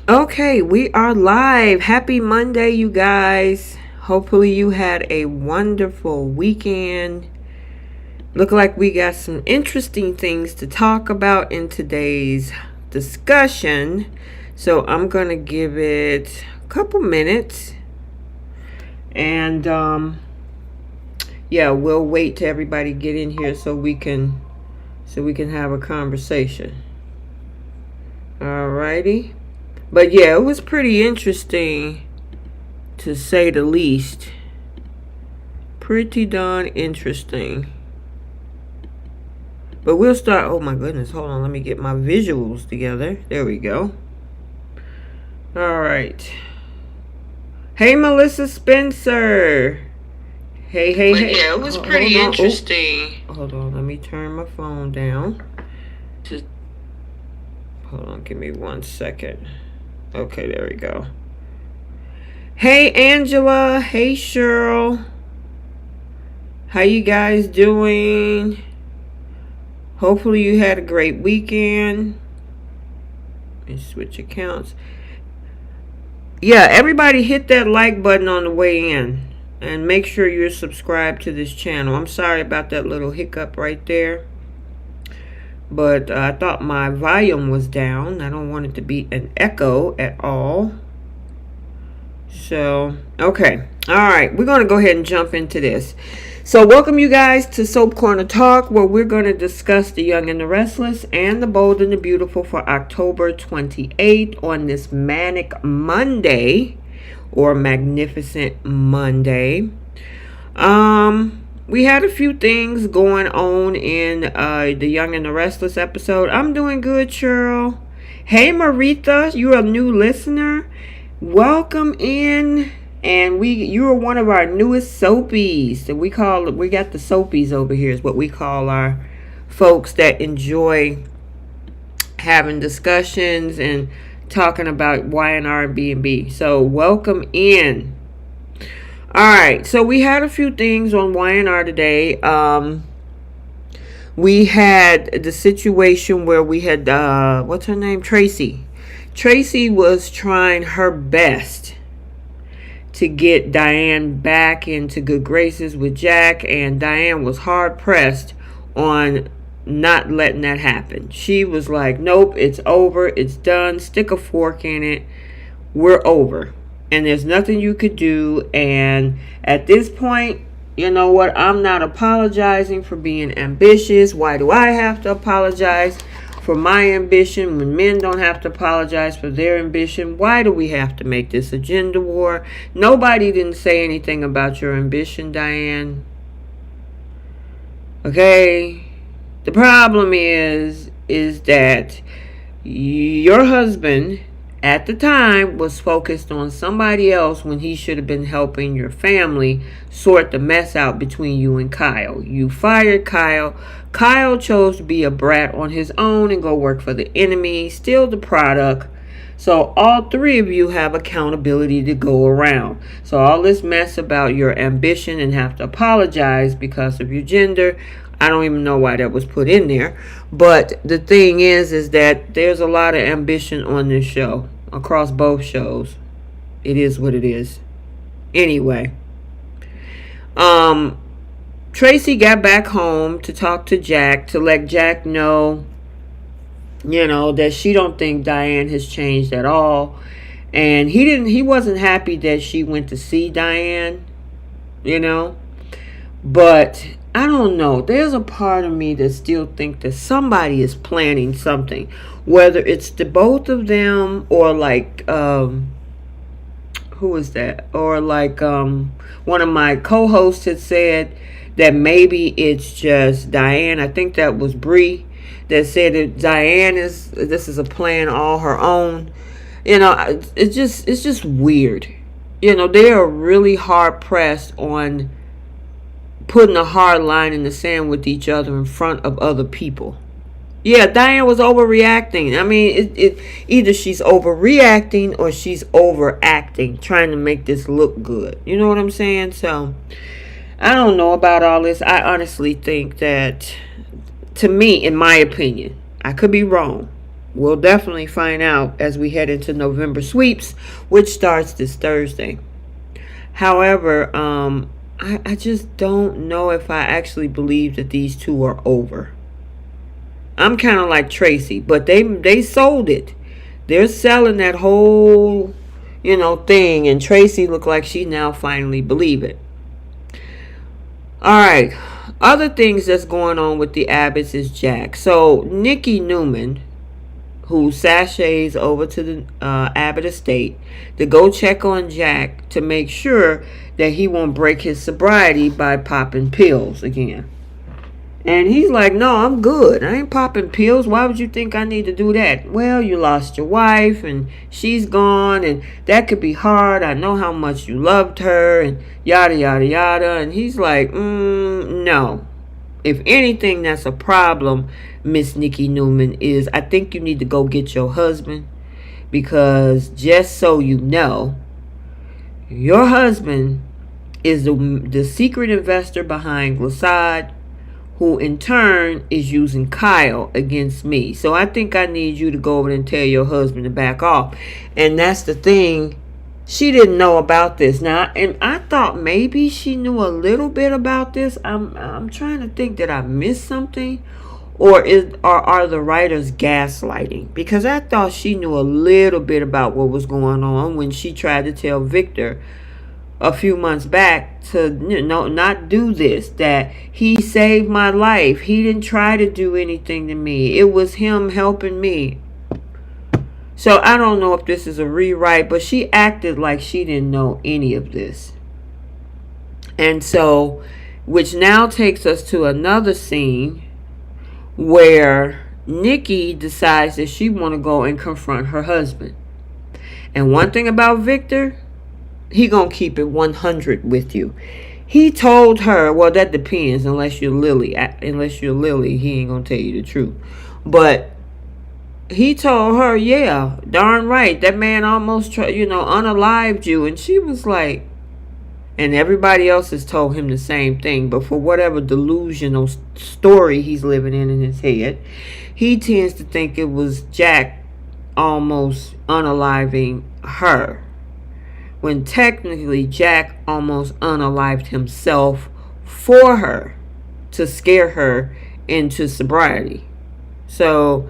Okay, we are live. Happy Monday, you guys. Hopefully, you had a wonderful weekend. Look like we got some interesting things to talk about in today's discussion. So, I'm going to give it a couple minutes. And, yeah, we'll wait till everybody get in here so we can have a conversation. Alrighty. But yeah, it was pretty interesting, to say the least. Pretty darn interesting. But we'll start. Oh my goodness, hold on. Let me get my visuals together. There we go. All right. Hey, Melissa Spencer. Hey. Yeah, it was pretty interesting. Hold on. Let me turn my phone down. Hold on. Give me 1 second. Okay, there we go. Hey, Angela. Hey, Cheryl. How you guys doing? Hopefully you had a great weekend. Let me switch accounts. Yeah, everybody hit that like button on the way in. And make sure you're subscribed to this channel. I'm sorry about that little hiccup right there. But I thought my volume was down. I don't want it to be an echo at all. So, okay. All right. We're going to go ahead and jump into this. So, welcome you guys to Soap Corner Talk, where we're going to discuss The Young and the Restless and The Bold and the Beautiful for October 28th on this Manic Monday or Magnificent Monday. We had a few things going on in the Young and the Restless episode. I'm doing good, Cheryl. Hey, Maritha, you're a new listener. Welcome in. And you are one of our newest soapies. We got the soapies over here is what we call our folks that enjoy having discussions and talking about Y&R and B&B. So welcome in. Alright, so we had a few things on Y&R today. We had the situation where we had, what's her name? Tracy. Tracy was trying her best to get Diane back into good graces with Jack, and Diane was hard pressed on not letting that happen. She was like, nope, it's over, it's done, stick a fork in it, we're over. And there's nothing you could do. And at this point, you know what? I'm not apologizing for being ambitious. Why do I have to apologize for my ambition when men don't have to apologize for their ambition? Why do we have to make this a gender war? Nobody didn't say anything about your ambition, Diane. Okay? The problem is that your husband at the time was focused on somebody else when he should have been helping your family sort the mess out between you and Kyle. You fired Kyle. Kyle chose to be a brat on his own and go work for the enemy, steal the product. So all three of you have accountability to go around. So all this mess about your ambition and have to apologize because of your gender, I don't even know why that was put in there. But the thing is that there's a lot of ambition on this show, across both shows. It is what it is. Anyway, Tracy got back home to talk to Jack, to let Jack know, you know, that she don't think Diane has changed at all. And he wasn't happy that she went to see Diane, you know. But I don't know. There's a part of me that still think that somebody is planning something. Whether it's the both of them or like, who is that? Or like one of my co-hosts had said that maybe it's just Diane. I think that was Bree that said that this is a plan all her own. You know, it's just weird. You know, they are really hard pressed on putting a hard line in the sand with each other in front of other people. Yeah, Diane was overreacting. I mean, it either she's overreacting or she's overacting, trying to make this look good. You know what I'm saying? So, I don't know about all this. I honestly think that, to me, in my opinion, I could be wrong, we'll definitely find out as we head into November sweeps, which starts this Thursday. However, I just don't know if I actually believe that these two are over. I'm kind of like Tracy, but they sold it. They're selling that whole, thing, and Tracy looked like she now finally believe it. All right. Other things that's going on with the Abbotts is Jack. So Nikki Newman, who sashays over to the Abbott estate to go check on Jack to make sure that he won't break his sobriety by popping pills again. And he's like, no, I'm good. I ain't popping pills. Why would you think I need to do that? Well, you lost your wife and she's gone and that could be hard. I know how much you loved her and yada, yada, yada. And he's like, no. If anything that's a problem, Miss Nikki Newman, is I think you need to go get your husband, because just so you know, your husband is the secret investor behind Glissade, who in turn is using Kyle against me. So I think I need you to go over and tell your husband to back off. And that's the thing. She didn't know about this. Now, and I thought maybe she knew a little bit about this. I'm trying to think that I missed something. Or are the writers gaslighting? Because I thought she knew a little bit about what was going on when she tried to tell Victor a few months back to not do this, that he saved my life. He didn't try to do anything to me. It was him helping me. So I don't know if this is a rewrite, but she acted like she didn't know any of this. And so, which now takes us to another scene where Nikki decides that she want to go and confront her husband. And one thing about Victor, he gonna keep it 100 with you. He told her, well, that depends, unless you're Lily. Unless you're Lily, he ain't gonna tell you the truth. But he told her, yeah, darn right, that man almost unalived you. And she was like, and everybody else has told him the same thing, but for whatever delusional story he's living in his head, he tends to think it was Jack almost unaliving her, when technically Jack almost unalived himself for her to scare her into sobriety. So,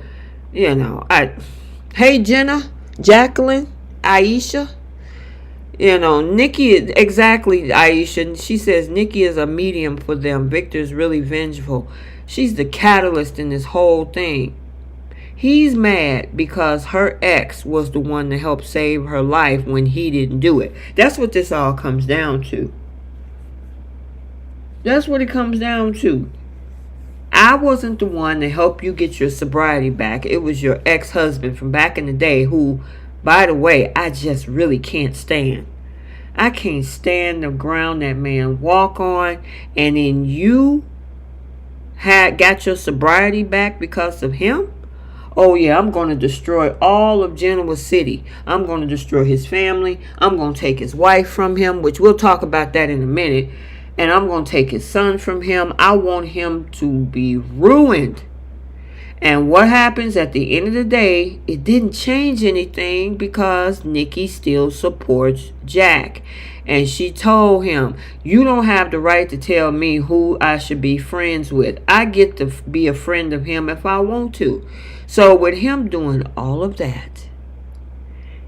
hey Jenna, Jacqueline, Aisha, Nikki, exactly, Aisha. She says Nikki is a medium for them. Victor's really vengeful. She's the catalyst in this whole thing. He's mad because her ex was the one to help save her life when he didn't do it. That's what this all comes down to. That's what it comes down to. I wasn't the one to help you get your sobriety back. It was your ex-husband from back in the day who, by the way, I just really can't stand. I can't stand the ground that man walk on, and then you got your sobriety back because of him? Oh yeah, I'm going to destroy all of Genoa City. I'm going to destroy his family. I'm going to take his wife from him, which we'll talk about that in a minute. And I'm going to take his son from him. I want him to be ruined. And what happens at the end of the day, it didn't change anything because Nikki still supports Jack. And she told him, you don't have the right to tell me who I should be friends with. I get to be a friend of him if I want to. So with him doing all of that,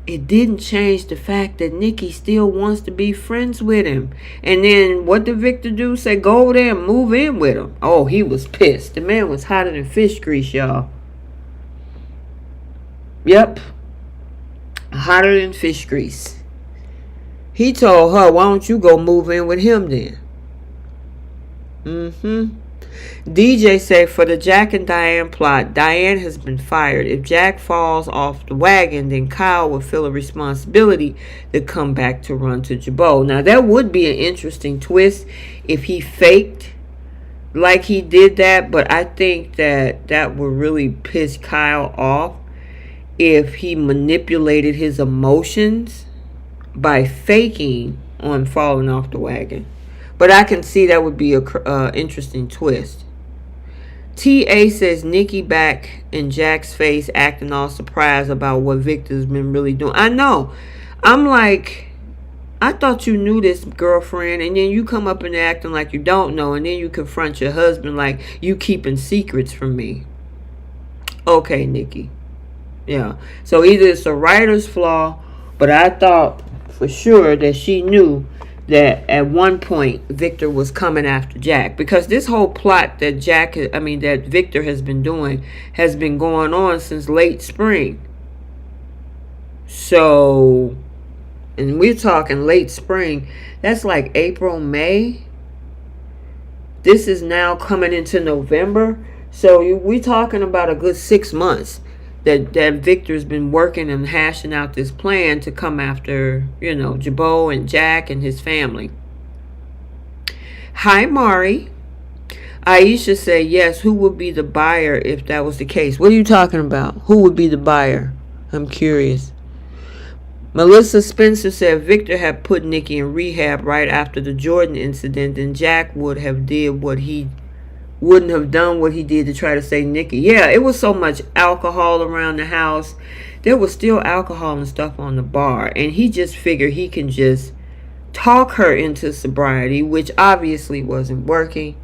it didn't change the fact that Nikki still wants to be friends with him. And then what did Victor do? Say, go over there and move in with him. Oh, he was pissed. The man was hotter than fish grease, y'all. Yep. Hotter than fish grease. He told her, why don't you go move in with him then? DJ said, for the Jack and Diane plot, Diane has been fired. If Jack falls off the wagon, then Kyle will feel a responsibility to come back to run to Jabot. Now, that would be an interesting twist if he faked like he did that, but I think that would really piss Kyle off if he manipulated his emotions by faking on falling off the wagon. But I can see that would be a interesting twist. TA says Nikki back in Jack's face acting all surprised about what Victor's been really doing. I know. I'm like, I thought you knew this, girlfriend, and then you come up and acting like you don't know, and then you confront your husband like you keeping secrets from me. Okay, Nikki. Yeah. So either it's a writer's flaw, but I thought for sure that she knew that at one point Victor was coming after Jack, because this whole plot that that Victor has been doing has been going on since late spring. So, and we're talking late spring, that's like April, May. This is now coming into November. So we're talking about a good 6 months that Victor's been working and hashing out this plan to come after, Jabot and Jack and his family. Hi, Mari. Aisha said, yes, who would be the buyer if that was the case? What are you talking about? Who would be the buyer? I'm curious. Melissa Spencer said Victor had put Nikki in rehab right after the Jordan incident, and Jack wouldn't have done what he did to try to save Nikki. Yeah, it was so much alcohol around the house. There was still alcohol and stuff on the bar, and he just figured he can just talk her into sobriety, which obviously wasn't working.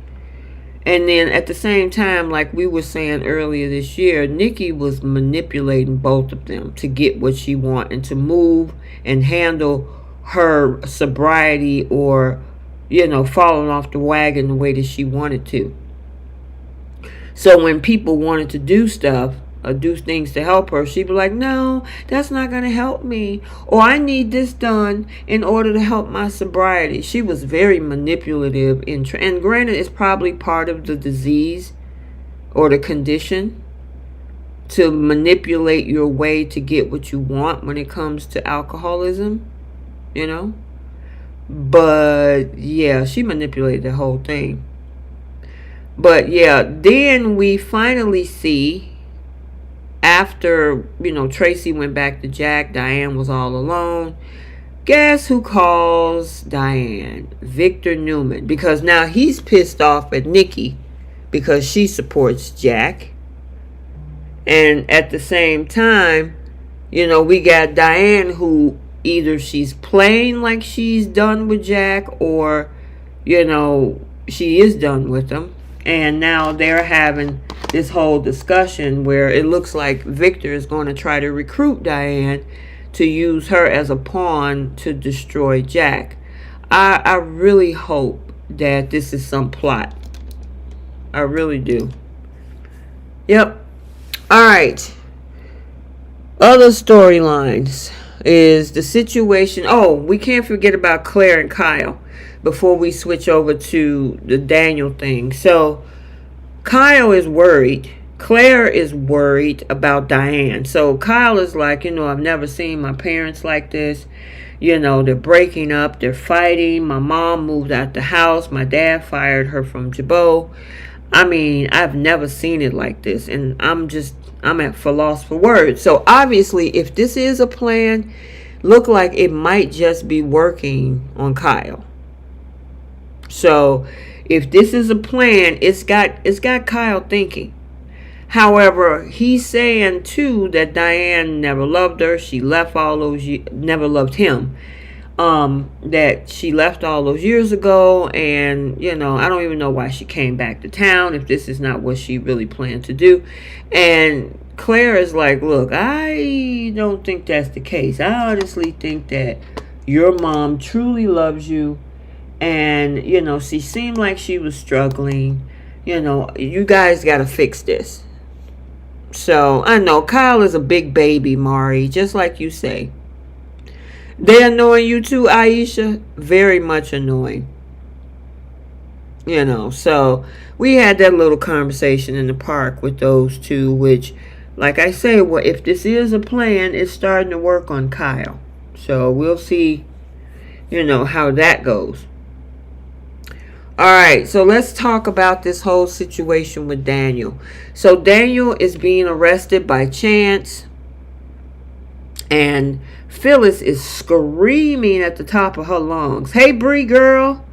And then at the same time, like we were saying earlier this year, Nikki was manipulating both of them to get what she wanted and to move and handle her sobriety or, falling off the wagon the way that she wanted to. So when people wanted to do stuff or do things to help her, she'd be like, no, that's not going to help me. Or I need this done in order to help my sobriety. She was very manipulative. And granted, it's probably part of the disease or the condition to manipulate your way to get what you want when it comes to alcoholism, But, yeah, she manipulated the whole thing. But, yeah, then we finally see, after, Tracy went back to Jack, Diane was all alone. Guess who calls Diane? Victor Newman. Because now he's pissed off at Nikki because she supports Jack. And at the same time, we got Diane who either she's playing like she's done with Jack or, she is done with him. And now they're having this whole discussion where it looks like Victor is going to try to recruit Diane to use her as a pawn to destroy Jack. I really hope that this is some plot. I really do. Yep. All right. Other storylines is the situation. Oh, we can't forget about Claire and Kyle before we switch over to the Daniel thing. So Kyle is worried. Claire is worried about Diane. So Kyle is like, I've never seen my parents like this. They're breaking up. They're fighting. My mom moved out the house. My dad fired her from Jabot. I mean, I've never seen it like this. And I'm at loss for words. So obviously, if this is a plan, look like it might just be working on Kyle. So if this is a plan, it's got Kyle thinking. However, he's saying too that Diane never loved her. She left all those years, never loved him. That she left all those years ago, and I don't even know why she came back to town if this is not what she really planned to do. And Claire is like, look, I don't think that's the case. I honestly think that your mom truly loves you. And, she seemed like she was struggling. You guys got to fix this. So, I know Kyle is a big baby, Mari, just like you say. They annoying you too, Aisha? Very much annoying. So we had that little conversation in the park with those two, which, like I say, well, if this is a plan, it's starting to work on Kyle. So we'll see, how that goes. All right, so let's talk about this whole situation with Daniel. So Daniel is being arrested by Chance, and Phyllis is screaming at the top of her lungs. Hey, Bree girl.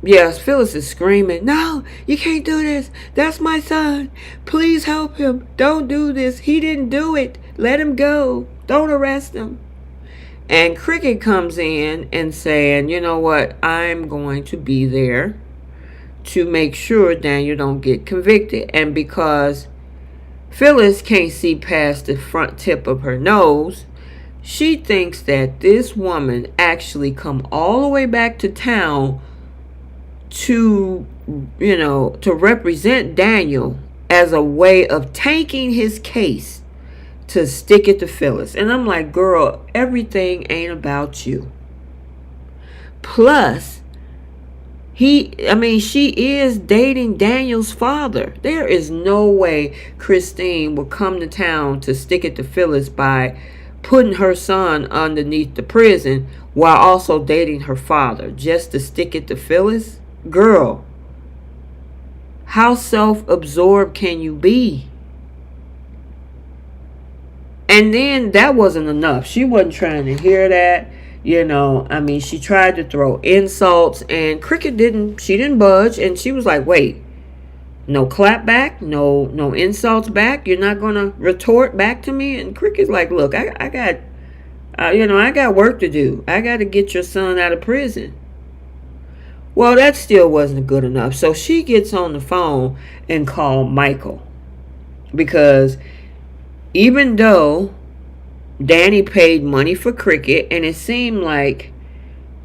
Yes, Phyllis is screaming, "No, you can't do this. That's my son. Please help him. Don't do this. He didn't do it. Let him go. Don't arrest him." And Cricket comes in and saying, "You know what? I'm going to be there to make sure Daniel don't get convicted." And because Phyllis can't see past the front tip of her nose, she thinks that this woman actually come all the way back to town to, to represent Daniel as a way of taking his case to stick it to Phyllis. And I'm like, girl, everything ain't about you. Plus, she is dating Daniel's father. There is no way Christine will come to town to stick it to Phyllis by putting her son underneath the prison while also dating her father just to stick it to Phyllis. Girl, how self-absorbed can you be? And then that wasn't enough. She wasn't trying to hear that. She tried to throw insults, and Cricket didn't budge, and she was like, wait, no clap back, no insults back. You're not going to retort back to me? And Cricket's like, look, I got work to do. I got to get your son out of prison. Well, that still wasn't good enough. So she gets on the phone and called Michael. Because even though Danny paid money for Cricket, and it seemed like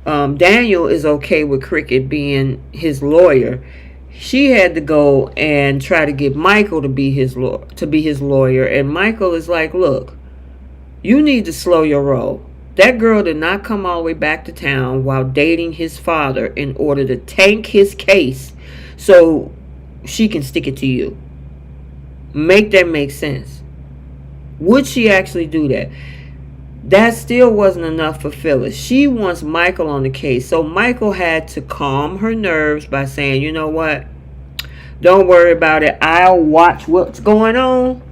Daniel is okay with Cricket being his lawyer, she had to go and try to get Michael to be his lawyer. And Michael is like, look, you need to slow your roll. That girl did not come all the way back to town while dating his father in order to tank his case so she can stick it to you. Make that make sense. Would she actually do that? That still wasn't enough for Phyllis. She wants Michael on the case. So Michael had to calm her nerves by saying, you know what? Don't worry about it. I'll watch what's going on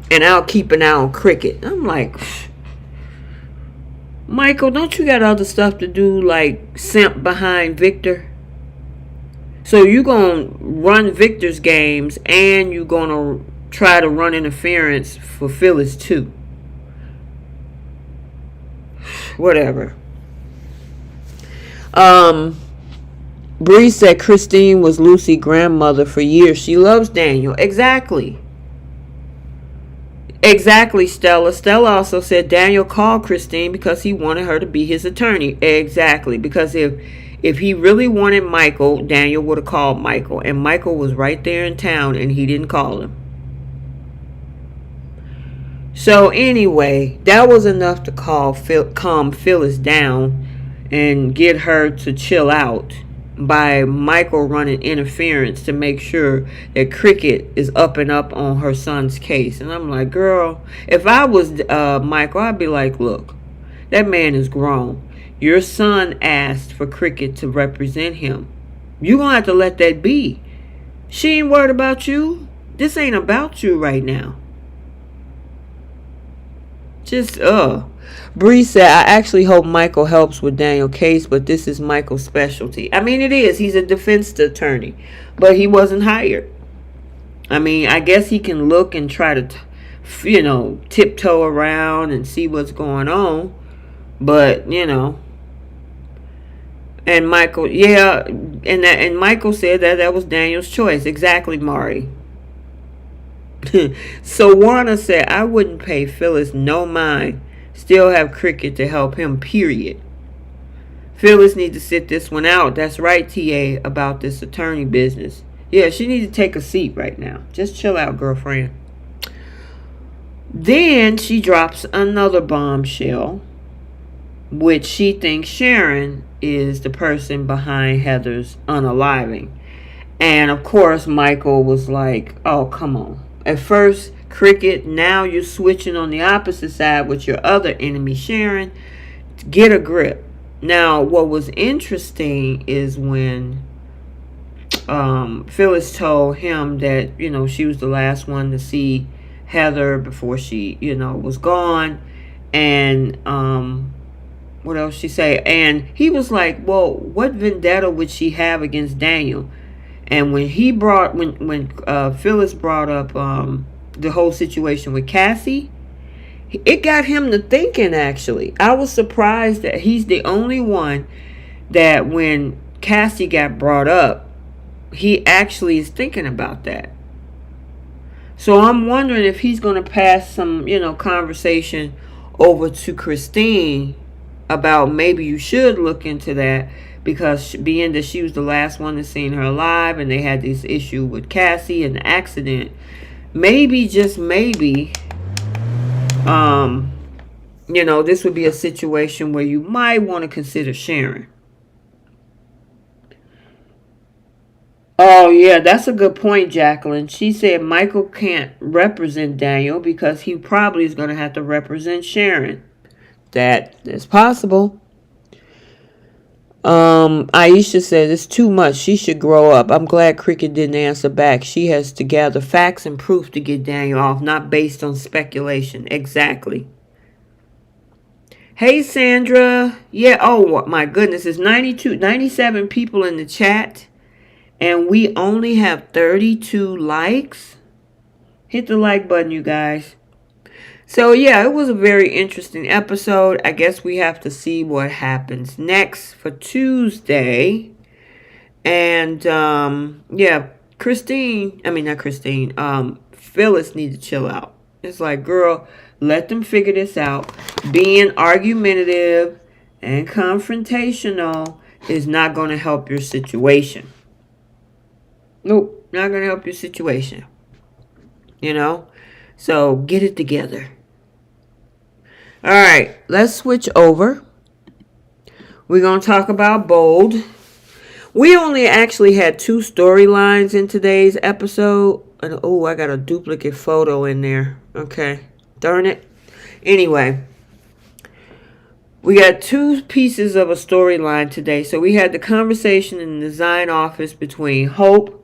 and I'll keep an eye on Cricket. I'm like, Michael, don't you got other stuff to do, like simp behind Victor? So you going to run Victor's games and you going to try to run interference for Phyllis too. Whatever. Bree said Christine was Lucy's grandmother for years. She loves Daniel. Exactly, Stella. Stella also said Daniel called Christine because he wanted her to be his attorney. Exactly. Because if he really wanted Michael, Daniel would have called Michael. And Michael was right there in town and he didn't call him. So anyway, that was enough to calm Phyllis down and get her to chill out by Michael running interference to make sure that Cricket is up and up on her son's case. And I'm like, girl, if I was Michael, I'd be like, look, that man is grown. Your son asked for Cricket to represent him. You're going to have to let that be. She ain't worried about you. This ain't about you right now. Bree said, I actually hope Michael helps with Daniel's case, but this is Michael's specialty. I mean, it is. He's a defense attorney, but he wasn't hired. I guess he can look and try to, tiptoe around and see what's going on. But, and Michael, and Michael said that was Daniel's choice. Exactly, Mari. So Warner said, I wouldn't pay Phyllis no mind. Still have Cricket to help him, period. Phyllis needs to sit this one out. That's right, TA, about this attorney business. Yeah, she needs to take a seat right now. Just chill out, girlfriend. Then she drops another bombshell, which she thinks Sharon is the person behind Heather's unaliving. And of course, Michael was like, oh, come on. At first, Cricket, now you're switching on the opposite side with your other enemy, Sharon. Get a grip. Now, what was interesting is when Phyllis told him that, she was the last one to see Heather before she, was gone. And what else she say? And he was like, well, what vendetta would she have against Daniel? And when Phyllis brought up the whole situation with Cassie, it got him to thinking. Actually, I was surprised that he's the only one that when Cassie got brought up, he actually is thinking about that. So I'm wondering if he's going to pass some, conversation over to Christine about maybe you should look into that, because being that she was the last one to seen her alive and they had this issue with Cassie and the accident, maybe, just maybe, this would be a situation where you might want to consider Sharon. Oh, yeah, that's a good point, Jacqueline. She said Michael can't represent Daniel because he probably is going to have to represent Sharon. That is possible. Aisha said it's too much. She should grow up. I'm glad Cricket didn't answer back. She has to gather facts and proof to get Daniel off, not based on speculation. Exactly. Hey, Sandra. Yeah, oh, my goodness. It's 97 people in the chat. And we only have 32 likes. Hit the like button, you guys. So, yeah, it was a very interesting episode. I guess we have to see what happens next for Tuesday. And, Phyllis needs to chill out. It's like, girl, let them figure this out. Being argumentative and confrontational is not going to help your situation. Nope, not going to help your situation. So get it together. All right, let's switch over. We're going to talk about Bold. We only actually had 2 storylines in today's episode. And I got a duplicate photo in there. Okay, darn it. Anyway, we got 2 pieces of a storyline today. So we had the conversation in the design office between Hope,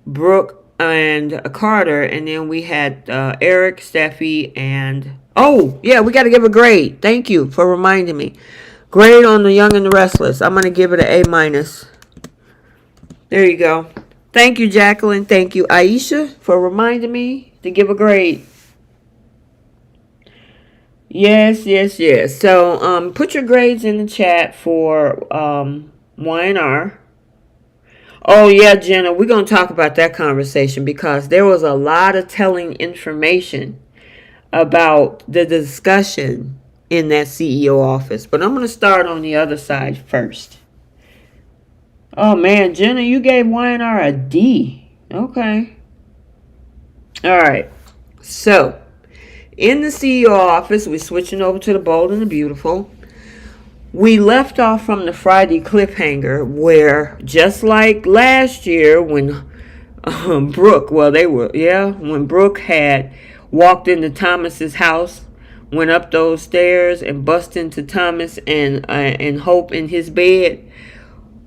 Brooke, and Carter, and then we had Eric, Steffy, and we got to give a grade. Thank you for reminding me. Grade on The Young and the Restless. I'm gonna give it an A-. There you go. Thank you, Jacqueline. Thank you, Aisha, for reminding me to give a grade. Yes. So put your grades in the chat for Y&R. Oh, yeah, Jenna, we're going to talk about that conversation because there was a lot of telling information about the discussion in that CEO office. But I'm going to start on the other side first. Oh, man, Jenna, you gave Y&R a D. Okay. All right. So, in the CEO office, we're switching over to the Bold and the Beautiful. We left off from the Friday cliffhanger where, just like last year when Brooke had walked into Thomas's house, went up those stairs and bust into Thomas and Hope in his bed,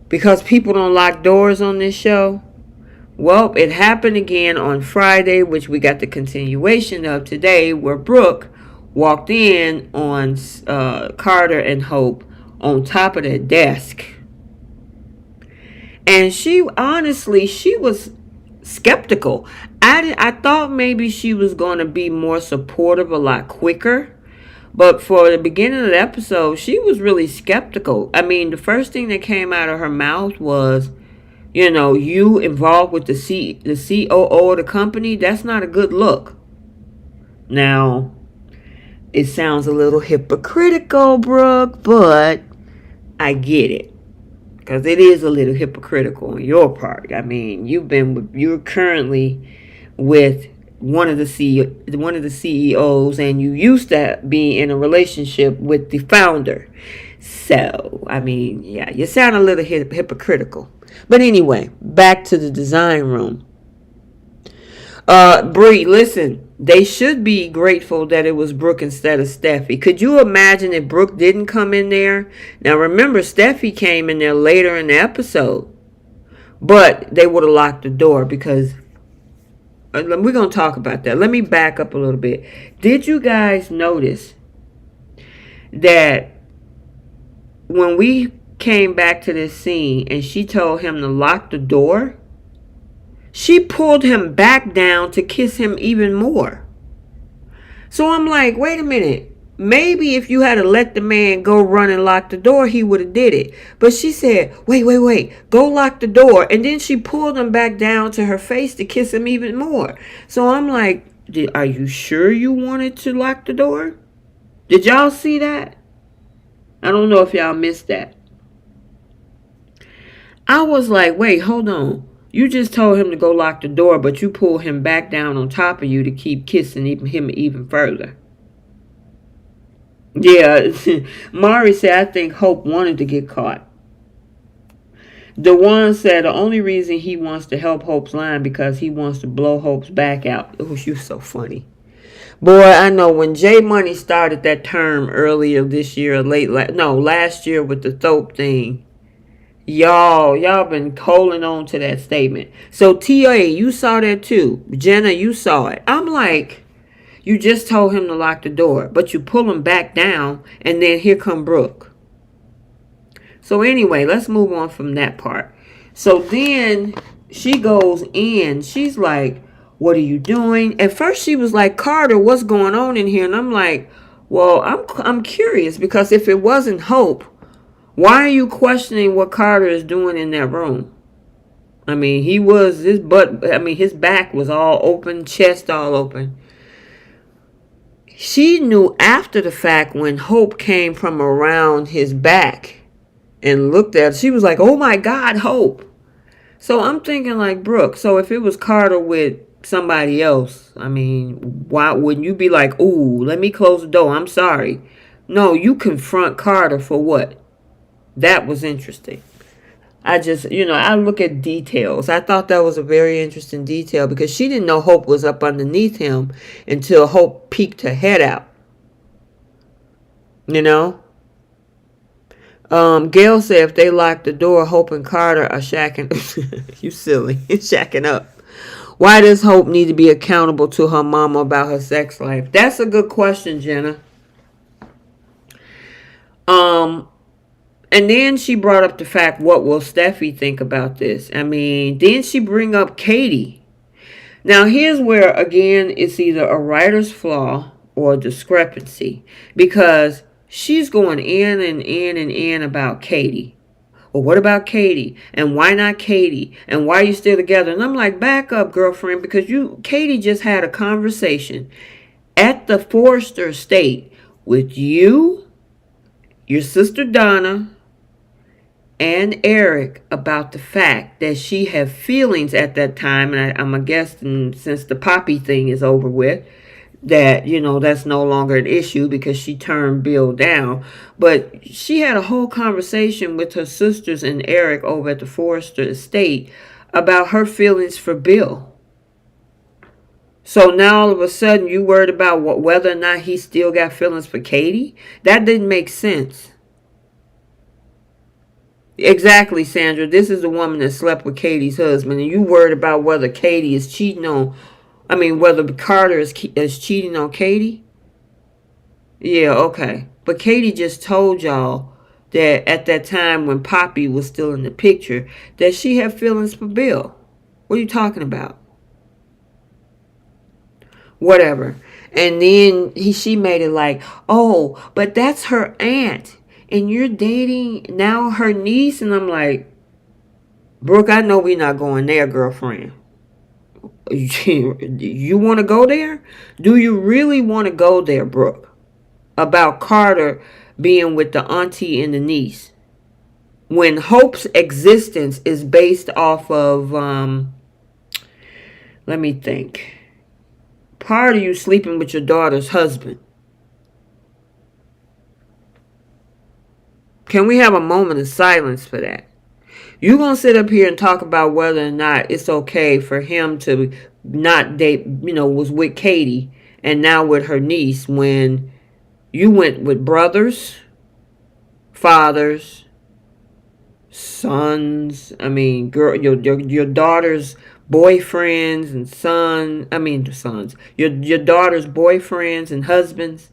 because people don't lock doors on this show. Well, it happened again on Friday, which we got the continuation of today, where Brooke walked in on Carter and Hope on top of their desk. And she was skeptical. I thought maybe she was going to be more supportive a lot quicker. But for the beginning of the episode, she was really skeptical. I mean, the first thing that came out of her mouth was, you involved with the COO of the company, that's not a good look. Now, it sounds a little hypocritical, Brooke, but I get it, because it is a little hypocritical on your part. I mean, you're currently with one of the CEOs, and you used to be in a relationship with the founder. So, I mean, yeah, you sound a little hypocritical. But anyway, back to the design room. Bree, listen. They should be grateful that it was Brooke instead of Steffy. Could you imagine if Brooke didn't come in there? Now, remember, Steffy came in there later in the episode. But they would have locked the door because... we're going to talk about that. Let me back up a little bit. Did you guys notice that when we came back to this scene and she told him to lock the door, she pulled him back down to kiss him even more. So I'm like, wait a minute. Maybe if you had to let the man go run and lock the door, he would have did it. But she said, wait, go lock the door. And then she pulled him back down to her face to kiss him even more. So I'm like, are you sure you wanted to lock the door? Did y'all see that? I don't know if y'all missed that. I was like, wait, hold on. You just told him to go lock the door, but you pulled him back down on top of you to keep kissing him even further. Yeah, Mari said, I think Hope wanted to get caught. DeJuan said the only reason he wants to help Hope's line because he wants to blow Hope's back out. Oh, you're so funny. Boy, I know when J Money started that term earlier this year or last year with the Thope thing, y'all been holding on to that statement. So TA, you saw that too. Jenna, you saw it. I'm like, you just told him to lock the door, but you pull him back down, and then here come Brooke. So anyway, let's move on from that part. So then she goes in. She's like, what are you doing? At first she was like, Carter, what's going on in here? And I'm like, well, I'm curious, because if it wasn't Hope, why are you questioning what Carter is doing in that room? I mean, his back was all open, chest all open. She knew after the fact when Hope came from around his back and looked at her. She was like, oh my God, Hope. So I'm thinking like, Brooke, so if it was Carter with somebody else, I mean, why wouldn't you be like, ooh, let me close the door, I'm sorry. No, you confront Carter for what? That was interesting. I just, I look at details. I thought that was a very interesting detail because she didn't know Hope was up underneath him until Hope peeked her head out. Gail said if they lock the door, Hope and Carter are shacking. You silly. Shacking up. Why does Hope need to be accountable to her mama about her sex life? That's a good question, Jenna. And then she brought up the fact, what will Steffy think about this? I mean, then she bring up Katie. Now, here's where, again, it's either a writer's flaw or a discrepancy. Because she's going in about Katie. Well, what about Katie? And why not Katie? And why are you still together? And I'm like, back up, girlfriend, because Katie just had a conversation at the Forrester estate with you, your sister Donna, and Eric about the fact that she had feelings at that time, and I'm guessing since the Poppy thing is over with, that, that's no longer an issue because she turned Bill down. But she had a whole conversation with her sisters and Eric over at the Forrester estate about her feelings for Bill. So now all of a sudden you worried about whether or not he still got feelings for Katie? That didn't make sense. Exactly, Sandra. This is the woman that slept with Katie's husband, and you worried about whether Katie is cheating on, whether Carter is cheating on Katie? Yeah, okay. But Katie just told y'all that at that time when Poppy was still in the picture, that she had feelings for Bill. What are you talking about? Whatever. And then she made it like, oh, but that's her aunt. And you're dating now her niece? And I'm like, Brooke, I know we're not going there, girlfriend. You want to go there? Do you really want to go there, Brooke? About Carter being with the auntie and the niece. When Hope's existence is based off of, let me think. Part of you sleeping with your daughter's husband. Can we have a moment of silence for that? You're going to sit up here and talk about whether or not it's okay for him to not date, was with Katie and now with her niece when you went with brothers, fathers, sons, your daughter's boyfriends and sons, your daughter's boyfriends and husbands.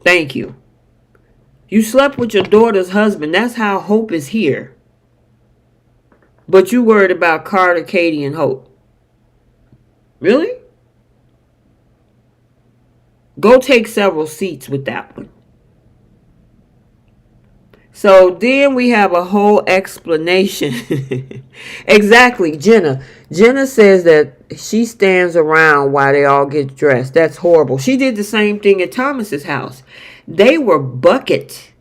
Thank you. You slept with your daughter's husband. That's how Hope is here. But you worried about Carter, Katie, and Hope. Really? Go take several seats with that one. So then we have a whole explanation. Exactly, Jenna. Jenna says that she stands around while they all get dressed. That's horrible. She did the same thing at Thomas's house. They were bucket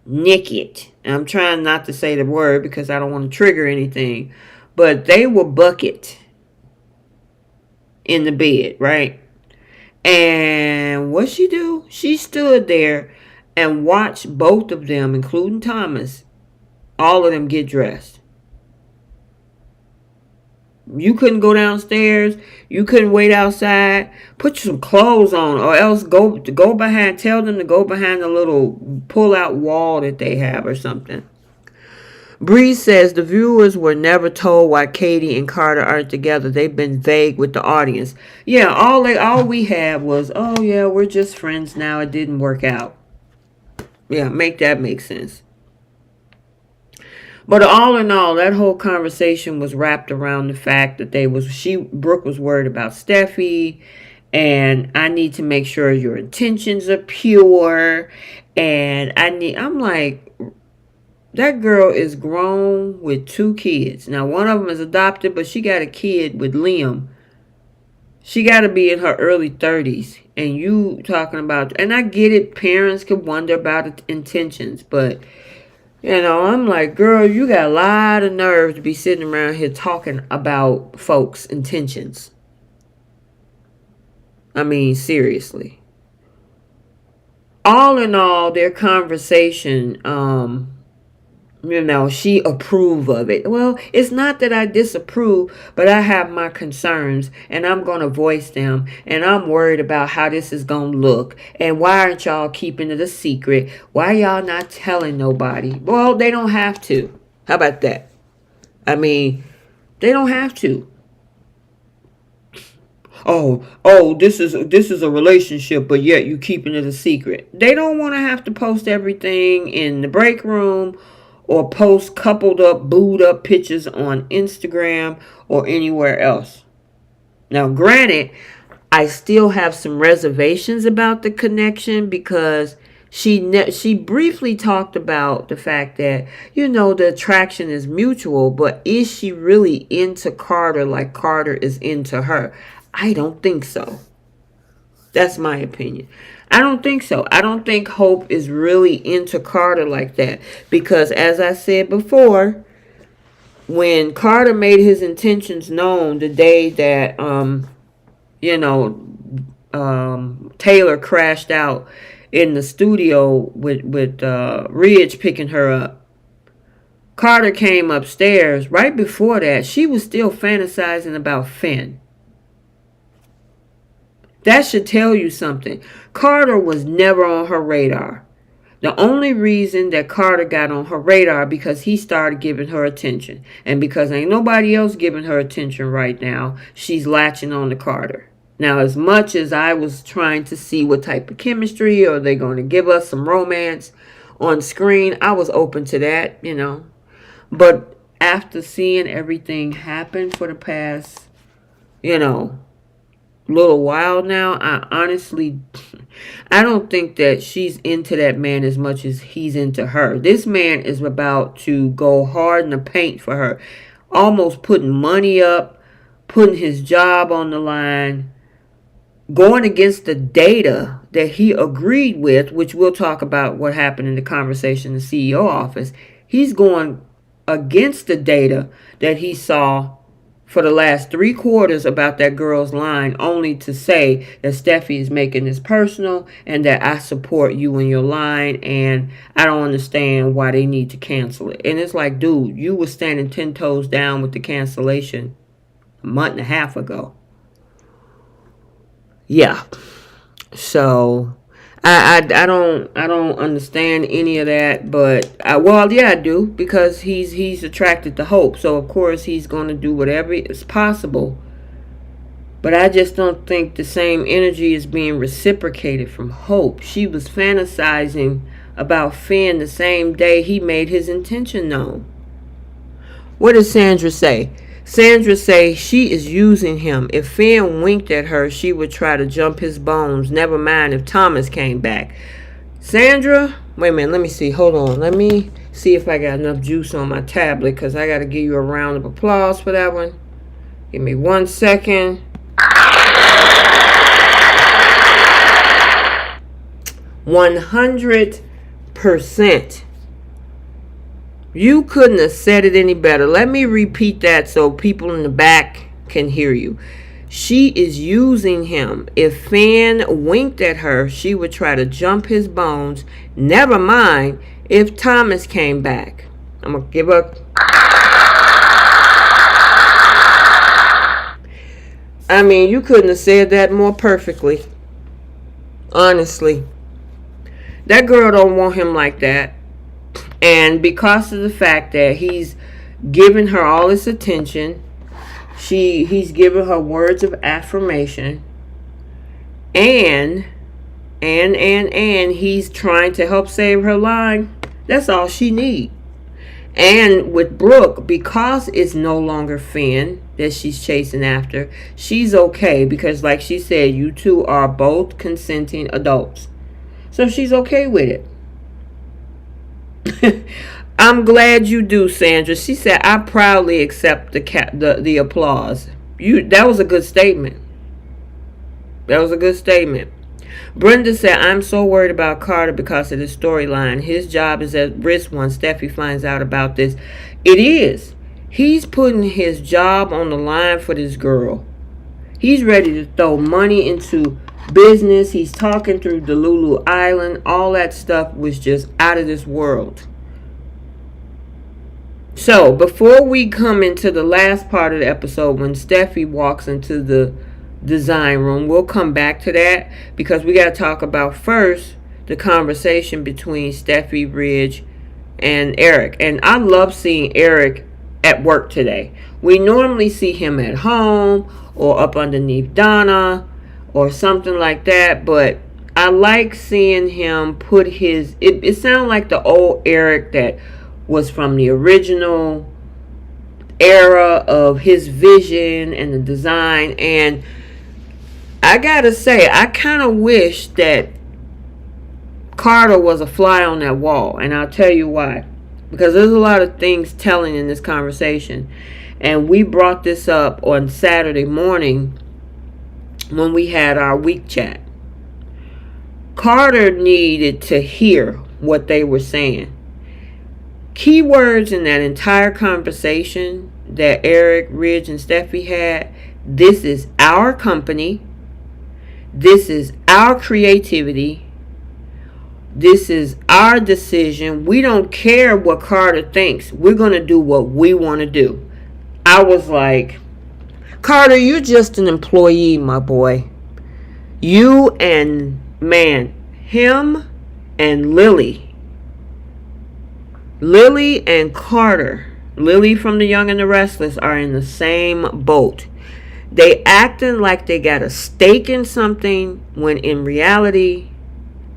naked. I'm trying not to say the word because I don't want to trigger anything. But they were bucket in the bed, right? And what she do? She stood there and watched both of them, including Thomas, all of them get dressed. You couldn't go downstairs. You couldn't wait outside. Put some clothes on, or else go behind. Tell them to go behind the little pull-out wall that they have, or something. Bree says the viewers were never told why Katie and Carter aren't together. They've been vague with the audience. Yeah, all we had was, oh yeah, we're just friends now. It didn't work out. Yeah, make sense. But all in all, that whole conversation was wrapped around the fact that Brooke was worried about Steffy, and I need to make sure your intentions are pure, and I'm like, that girl is grown with 2 kids. Now, one of them is adopted, but she got a kid with Liam. She got to be in her early 30s. And you talking about... And I get it. Parents could wonder about intentions. But, I'm like, girl, you got a lot of nerve to be sitting around here talking about folks' intentions. I mean, seriously. All in all, their conversation... she approved of it. Well, it's not that I disapprove, but I have my concerns, and I'm going to voice them, and I'm worried about how this is going to look, and why aren't y'all keeping it a secret? Why y'all not telling nobody? Well, they don't have to. How about that? I mean, they don't have to. Oh, this is a relationship, but yet you keeping it a secret. They don't want to have to post everything in the break room, or post coupled up, booed up pictures on Instagram or anywhere else. Now, granted, I still have some reservations about the connection because she briefly talked about the fact that, the attraction is mutual, but is she really into Carter like Carter is into her? I don't think so. That's my opinion. I don't think so. I don't think Hope is really into Carter like that. Because as I said before, when Carter made his intentions known the day that, Taylor crashed out in the studio with Ridge picking her up, Carter came upstairs. Right before that, she was still fantasizing about Finn. That should tell you something. Carter was never on her radar. The only reason that Carter got on her radar because he started giving her attention. And because ain't nobody else giving her attention right now, she's latching on to Carter. Now, as much as I was trying to see what type of chemistry, are they going to give us some romance on screen, I was open to that, But after seeing everything happen for the past, little while now, I don't think that she's into that man as much as he's into her. This man is about to go hard in the paint for her, almost putting money up, putting his job on the line, going against the data that he agreed with, which we'll talk about what happened in the conversation in the CEO office. He's going against the data that he saw for the last 3 quarters about that girl's line, only to say that Steffy is making this personal and that I support you in your line, and I don't understand why they need to cancel it. And it's like, dude, you were standing 10 toes down with the cancellation a month and a half ago. Yeah. So I don't understand any of that, but I do, because he's attracted to Hope, so of course he's going to do whatever is possible. But I just don't think the same energy is being reciprocated from Hope. She was fantasizing about Finn the same day he made his intention known. What does Sandra say? Sandra say she is using him. If Finn winked at her, she would try to jump his bones. Never mind if Thomas came back. Sandra, wait a minute, let me see. Hold on. Let me see if I got enough juice on my tablet, because I got to give you a round of applause for that one. Give me 1 second. 100%. You couldn't have said it any better. Let me repeat that so people in the back can hear you. She is using him. If Finn winked at her, she would try to jump his bones. Never mind if Thomas came back. I'm going to give up. I mean, you couldn't have said that more perfectly. Honestly. That girl don't want him like that. And because of the fact that he's giving her all this attention, he's giving her words of affirmation, and he's trying to help save her life. That's all she needs. And with Brooke, because it's no longer Finn that she's chasing after, she's okay, because like she said, you two are both consenting adults. So she's okay with it. I'm glad you do, Sandra. She said, I proudly accept the applause. That was a good statement. That was a good statement. Brenda said, I'm so worried about Carter because of the storyline. His job is at risk once Steffy finds out about this. It is. He's putting his job on the line for this girl. He's ready to throw money into business. He's talking through the Lulu Island. All that stuff was just out of this world. So before we come into the last part of the episode, when Steffy walks into the design room, we'll come back to that, because we got to talk about first the conversation between Steffy, Ridge, and Eric. And I love seeing Eric at work today. We normally see him at home or up underneath Donna or something like that, but I like seeing him put his, it sounds like the old Eric that was from the original era of his vision and the design. And I gotta say, I kind of wish that Carter was a fly on that wall, and I'll tell you why. Because there's a lot of things telling in this conversation, and we brought this up on Saturday morning when we had our week chat. Carter needed to hear what they were saying. Key words in that entire conversation that Eric, Ridge, and Steffy had: this is our company. This is our creativity. This is our decision. We don't care what Carter thinks. We're going to do what we want to do. I was like, Carter, you're just an employee, my boy. You and, man, him and Lily and Carter, Lily from The Young and the Restless, are in the same boat. They acting like they got a stake in something, when in reality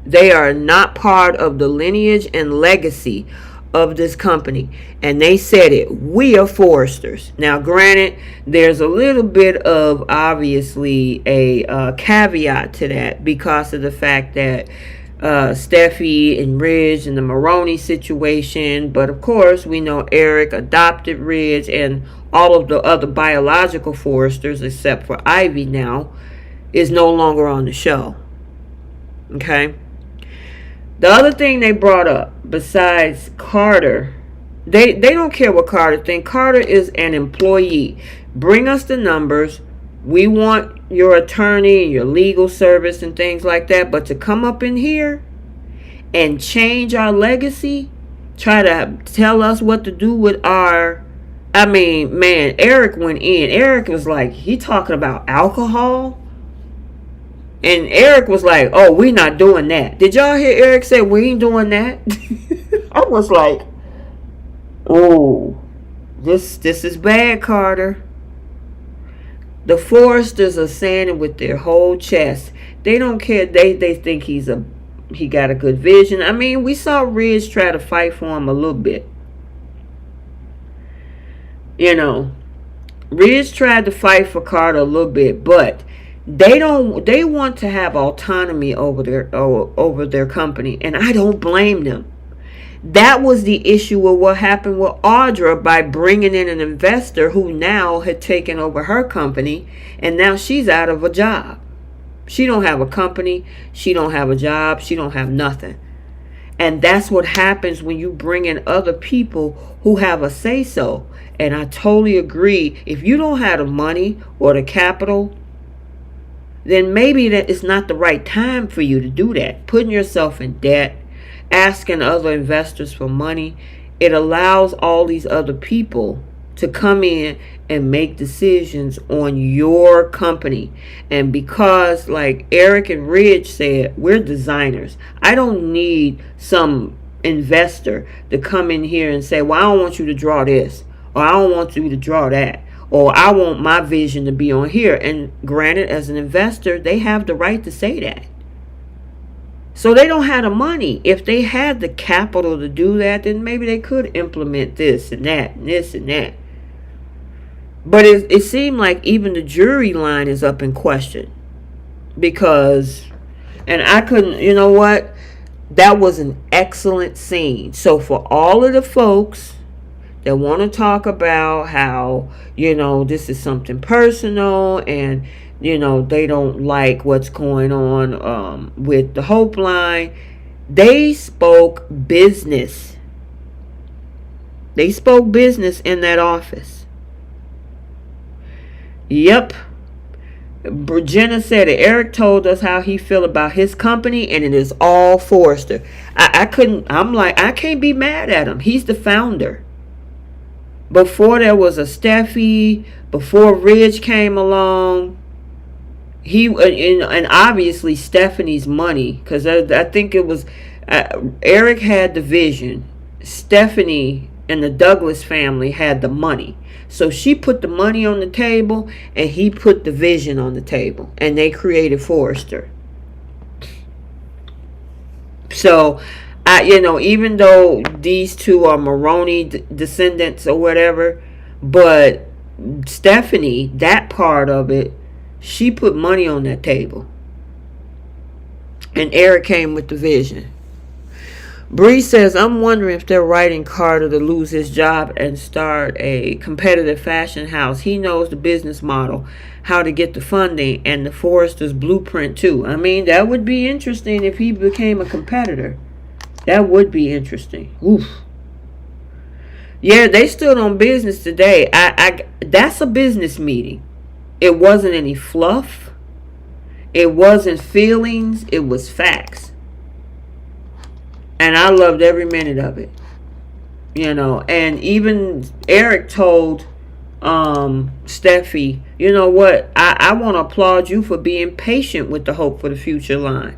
they are not part of the lineage and legacy of this company. And they said it: we are Foresters. Now granted, there's a little bit of obviously a caveat to that, because of the fact that Steffy and Ridge and the Maroney situation. But of course, we know Eric adopted Ridge, and all of the other biological Foresters, except for Ivy now, is no longer on the show. Okay? The other thing they brought up, besides Carter, they don't care what Carter thinks. Carter is an employee. Bring us the numbers. We want your attorney, your legal service, and things like that. But to come up in here and change our legacy, try to tell us what to do with our... I mean, man, Eric went in. Eric was like, he talking about alcohol? And Eric was like, oh, we not doing that. Did y'all hear Eric say, we ain't doing that? I was like, oh, this is bad, Carter. The Foresters are saying it with their whole chest. They don't care. They think he's a He got a good vision. I mean, we saw Ridge try to fight for him a little bit. You know, Ridge tried to fight for Carter a little bit, but they want to have autonomy over their company, and I don't blame them. That was the issue with what happened with Audra by bringing in an investor who now had taken over her company, and now she's out of a job. She don't have a company, she don't have a job, she don't have nothing. And that's what happens when you bring in other people who have a say-so. And I totally agree. If you don't have the money or the capital, then maybe that is not the right time for you to do that. Putting yourself in debt, asking other investors for money, it allows all these other people to come in and make decisions on your company. And because, like Eric and Ridge said, we're designers. I don't need some investor to come in here and say, well, I don't want you to draw this, or I don't want you to draw that, or I want my vision to be on here. And granted, as an investor, they have the right to say that. So they don't have the money. If they had the capital to do that, then maybe they could implement this and that and this and that. But it seemed like even the jury line is up in question. Because, and I couldn't, you know what? That was an excellent scene. So for all of the folks that want to talk about how, you know, this is something personal and, you know, they don't like what's going on with the Hope Line, they spoke business. They spoke business in that office. Yep. Jenna said it. Eric told us how he feel about his company, and it is all Forrester. I can't be mad at him. He's the founder. Before there was a Steffy, before Ridge came along, and obviously Stephanie's money, because I think it was Eric had the vision. Stephanie and the Douglas family had the money. So she put the money on the table and he put the vision on the table, and they created Forrester. So, even though these two are Maroney descendants or whatever, but Stephanie, that part of it, she put money on that table. And Eric came with the vision. Bree says, I'm wondering if they're writing Carter to lose his job and start a competitive fashion house. He knows the business model, how to get the funding, and the Forrester's blueprint too. I mean, that would be interesting if he became a competitor. That would be interesting. Oof. Yeah, they stood on business today. That's a business meeting. It wasn't any fluff. It wasn't feelings. It was facts. And I loved every minute of it. And even Eric told Steffi, you know what? I want to applaud you for being patient with the Hope for the Future line.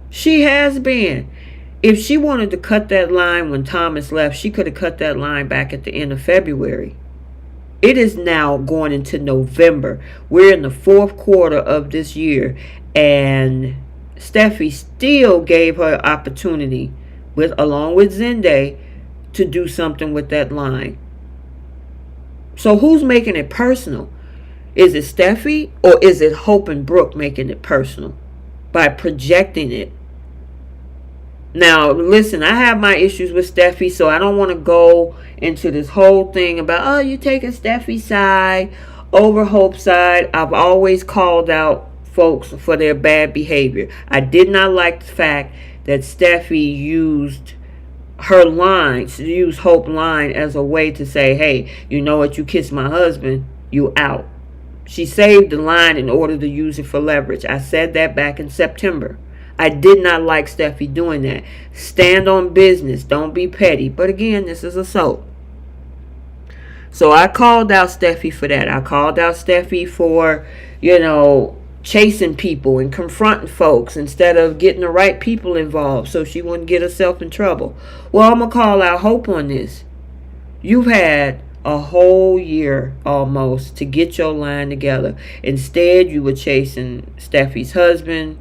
She has been. If she wanted to cut that line when Thomas left, she could have cut that line back at the end of February. It is now going into November. We're in the fourth quarter of this year, and Steffi still gave her opportunity, along with Zenday, to do something with that line. So who's making it personal? Is it Steffi, or is it Hope and Brooke making it personal by projecting it? Now, listen, I have my issues with Steffi, so I don't want to go into this whole thing about, you're taking Steffi's side over Hope's side. I've always called out folks for their bad behavior. I did not like the fact that Steffi used her line, used Hope's line as a way to say, hey, you know what, you kissed my husband, you out. She saved the line in order to use it for leverage. I said that back in September. I did not like Steffi doing that. Stand on business. Don't be petty. But again, this is a soap. So I called out Steffi for that. I called out Steffi for, chasing people and confronting folks instead of getting the right people involved so she wouldn't get herself in trouble. Well, I'm going to call out Hope on this. You've had a whole year almost to get your line together. Instead, you were chasing Steffi's husband.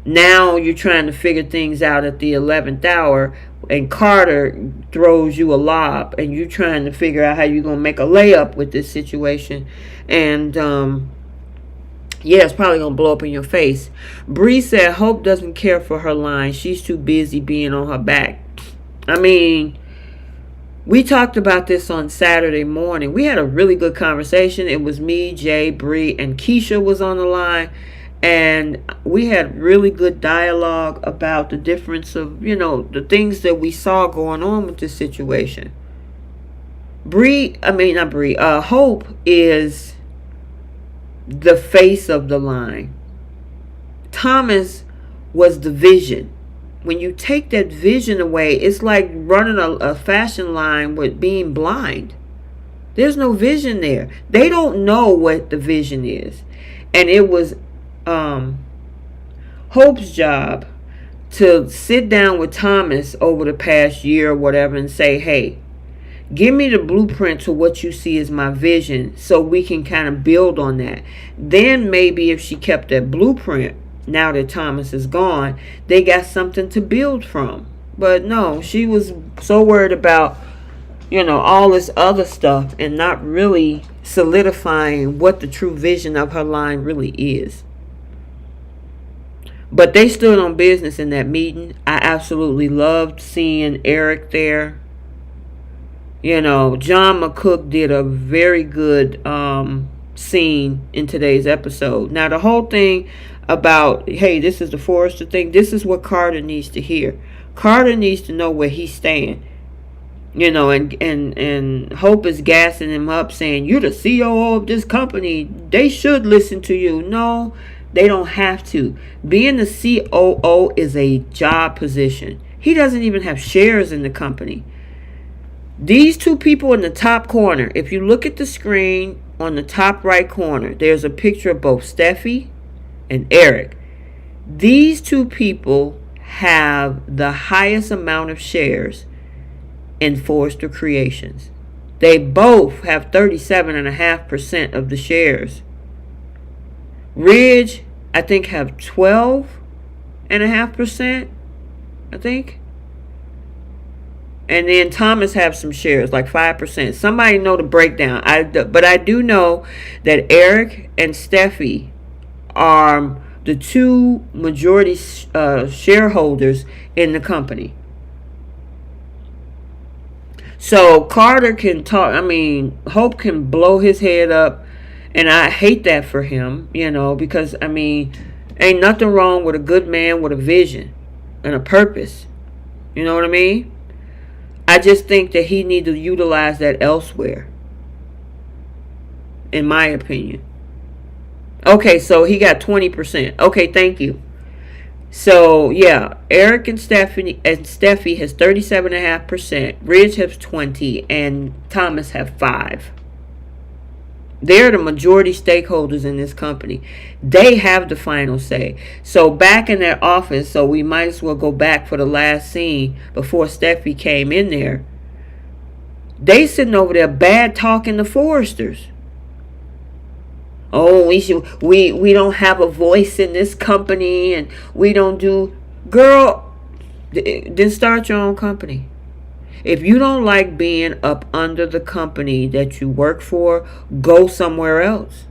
Now you're trying to figure things out at the 11th hour, and Carter throws you a lob, and you're trying to figure out how you're going to make a layup with this situation. And, yeah, it's probably going to blow up in your face. Bree said Hope doesn't care for her line. She's too busy being on her back. I mean, we talked about this on Saturday morning. We had a really good conversation. It was me, Jay, Bree, and Keisha was on the line. And we had really good dialogue about the difference of, the things that we saw going on with this situation. Hope is the face of the line. Thomas was the vision. When you take that vision away, it's like running a fashion line with being blind. There's no vision there. They don't know what the vision is. And it was Hope's job to sit down with Thomas over the past year or whatever and say, hey, give me the blueprint to what you see as my vision so we can kind of build on that. Then maybe if she kept that blueprint, now that Thomas is gone, they got something to build from. But no, she was so worried about, all this other stuff and not really solidifying what the true vision of her line really is. But they stood on business in that meeting. I absolutely loved seeing Eric there. John McCook did a very good scene in today's episode. Now, the whole thing about, hey, this is the Forrester thing, this is what Carter needs to hear. Carter needs to know where he's staying. And Hope is gassing him up, saying, you're the COO of this company. They should listen to you. No, they don't have to. Being the COO is a job position. He doesn't even have shares in the company. These two people in the top corner, if you look at the screen on the top right corner, there's a picture of both Steffy and Eric. These two people have the highest amount of shares in Forrester Creations. They both have 37.5% of the shares. Ridge, I think, have 12.5%, I think. And then Thomas have some shares, like 5%. Somebody know the breakdown. But I do know that Eric and Steffy are the two majority shareholders in the company. So Carter can talk. Hope can blow his head up. And I hate that for him, because, ain't nothing wrong with a good man with a vision and a purpose. You know what I mean? I just think that he needs to utilize that elsewhere, in my opinion. Okay, so he got 20%. Okay, thank you. So, yeah, Eric and Steffy has 37.5%. Ridge has 20%, and Thomas have 5%. They're the majority stakeholders in this company. They have the final say. So back in that office, so we might as well go back for the last scene before Steffy came in there. They sitting over there bad talking the Forresters. Oh, we don't have a voice in this company, and we don't do. Girl, then start your own company. If you don't like being up under the company that you work for, go somewhere else.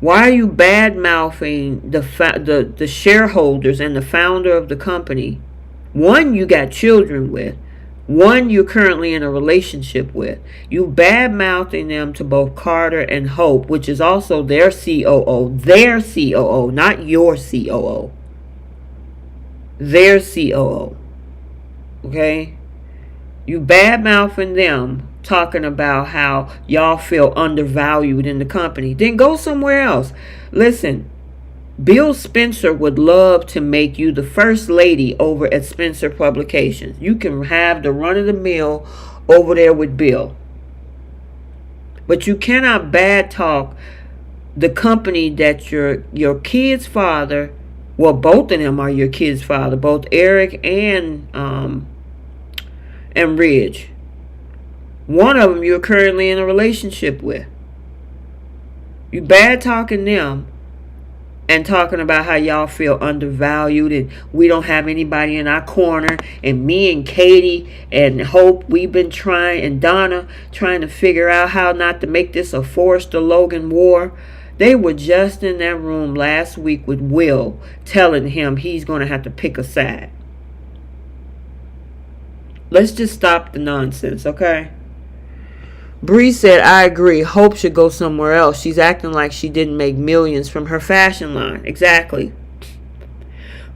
Why are you bad-mouthing the shareholders and the founder of the company? One you got children with. One you're currently in a relationship with. You bad-mouthing them to both Carter and Hope, which is also their COO. Their COO, not your COO. Their COO. Okay? You bad-mouthing them, talking about how y'all feel undervalued in the company. Then go somewhere else. Listen, Bill Spencer would love to make you the first lady over at Spencer Publications. You can have the run-of-the-mill over there with Bill. But you cannot bad talk the company that your kid's father, well, both of them are your kid's father, both Eric and Ridge. One of them you're currently in a relationship with. You bad talking them and talking about how y'all feel undervalued and we don't have anybody in our corner, and me and Katie and Hope, we've been trying, and Donna trying to figure out how not to make this a Forrester Logan war. They were just in that room last week with Will, telling him he's going to have to pick a side. Let's just stop the nonsense, okay? Bree said, I agree. Hope should go somewhere else. She's acting like she didn't make millions from her fashion line. Exactly.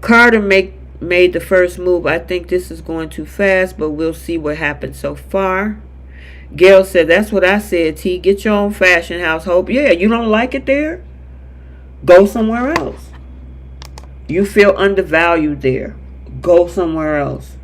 Carter made the first move. I think this is going too fast, but we'll see what happens so far. Gail said, that's what I said, T. Get your own fashion house, Hope. Yeah, you don't like it there? Go somewhere else. You feel undervalued there. Go somewhere else.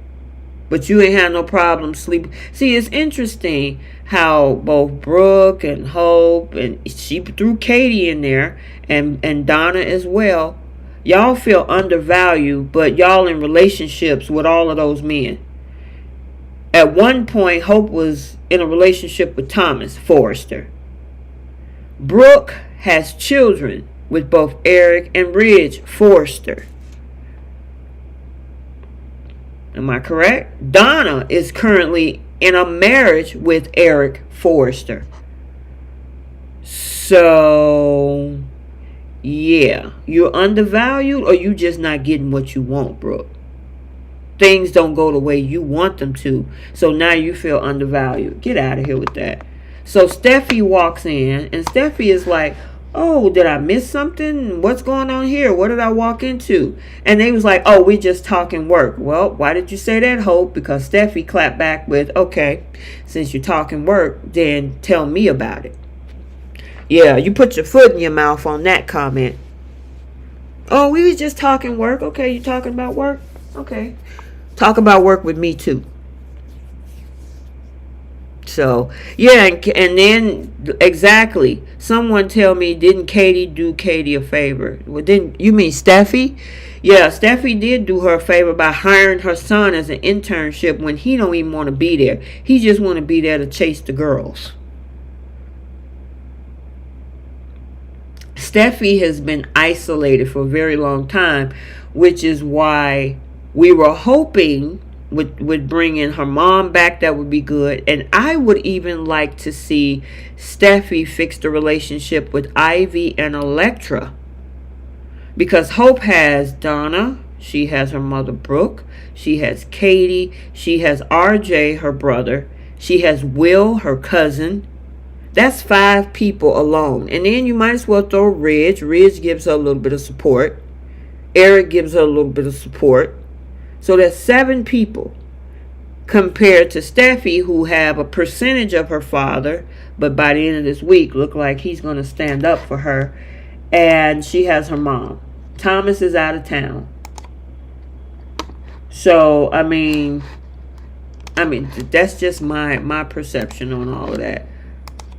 But you ain't had no problem sleeping. See, it's interesting how both Brooke and Hope, and she threw Katie in there, and Donna as well. Y'all feel undervalued, but y'all in relationships with all of those men. At one point, Hope was in a relationship with Thomas Forrester. Brooke has children with both Eric and Ridge Forrester. Am I correct? Donna is currently in a marriage with Eric Forrester. So, yeah. You're undervalued, or you just not getting what you want, Brooke. Things don't go the way you want them to. So now you feel undervalued. Get out of here with that. So Steffy walks in, and Steffy is like, oh, did I miss something? What's going on here? What did I walk into? And they was like, oh, we just talking work. Well, why did you say that, Hope? Because Steffy clapped back with, okay, since you're talking work, then tell me about it. Yeah, you put your foot in your mouth on that comment. Oh, we was just talking work. Okay, you talking about work? Okay. Talk about work with me too. So, yeah, and then, exactly, someone tell me, didn't Katie do Katie a favor? Well, didn't you mean Steffy? Yeah, Steffy did do her a favor by hiring her son as an internship when he don't even want to be there. He just want to be there to chase the girls. Steffy has been isolated for a very long time, which is why we were hoping would bring in her mom back. That would be good. And I would even like to see Steffy fix the relationship with Ivy and Electra, because Hope has Donna, she has her mother Brooke, she has Katie, she has RJ, her brother, she has Will, her cousin. That's 5 people alone. And then you might as well throw Ridge. Ridge gives her a little bit of support. Eric gives her a little bit of support. So that's 7 people compared to Steffy, who have a percentage of her father, but by the end of this week look like he's going to stand up for her, and she has her mom. Thomas is out of town. So I mean that's just my perception on all of that.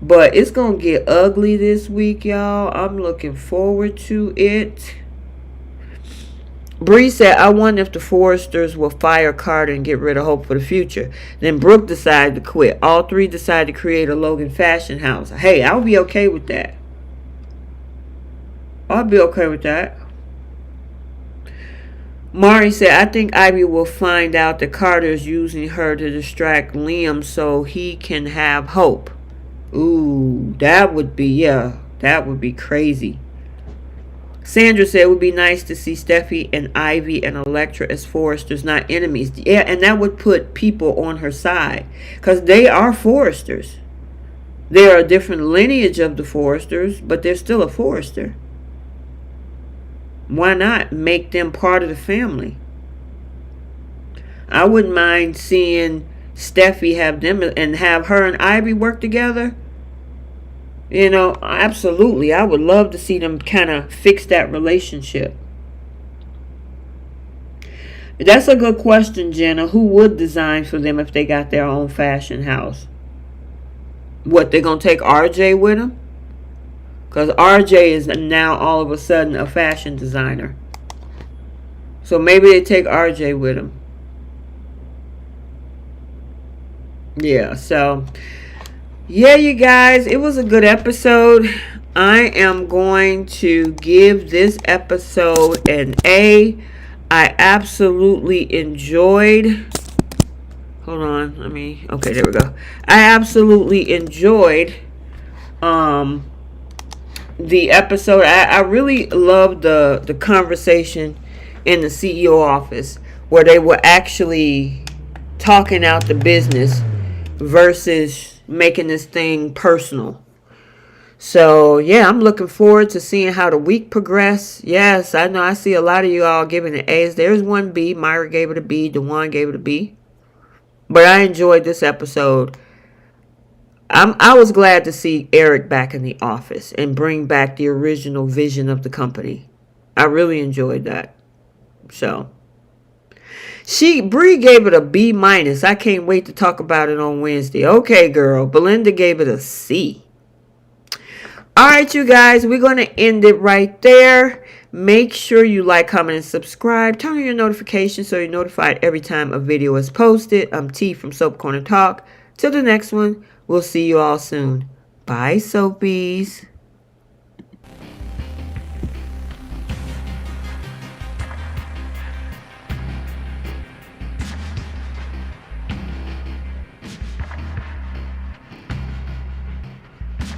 But it's going to get ugly this week, y'all. I'm looking forward to it. Bree said, I wonder if the Forresters will fire Carter and get rid of Hope for the future. Then Brooke decided to quit. All 3 decided to create a Logan fashion house. Hey, I'll be okay with that. I'll be okay with that. Mari said, I think Ivy will find out that Carter is using her to distract Liam so he can have Hope. Ooh, that would be crazy. Sandra said it would be nice to see Steffy and Ivy and Electra as Forresters, not enemies. Yeah, and that would put people on her side, because they are Forresters. They are a different lineage of the Forresters, but they're still a Forrester. Why not make them part of the family? I wouldn't mind seeing Steffy have them and have her and Ivy work together. You know, absolutely. I would love to see them kind of fix that relationship. That's a good question, Jenna. Who would design for them if they got their own fashion house? What, they're going to take RJ with them? Because RJ is now all of a sudden a fashion designer. So maybe they take RJ with them. Yeah, so yeah, you guys, it was a good episode. I am going to give this episode an A. I absolutely enjoyed. Hold on, okay, there we go. I absolutely enjoyed the episode. I really loved the conversation in the CEO office where they were actually talking out the business versus making this thing personal. So, yeah, I'm looking forward to seeing how the week progress. Yes, I know I see a lot of you all giving it A's. There's one B. Myra gave it a B. DeJuan gave it a B. But I enjoyed this episode. I was glad to see Eric back in the office and bring back the original vision of the company. I really enjoyed that. So, Bree gave it a B minus. I can't wait to talk about it on Wednesday. Okay, girl. Belinda gave it a C. All right, you guys, we're going to end it right there. Make sure you like, comment, and subscribe. Turn on your notifications so you're notified every time a video is posted. I'm T from Soap Corner Talk. Till the next one, we'll see you all soon. Bye, Soapies.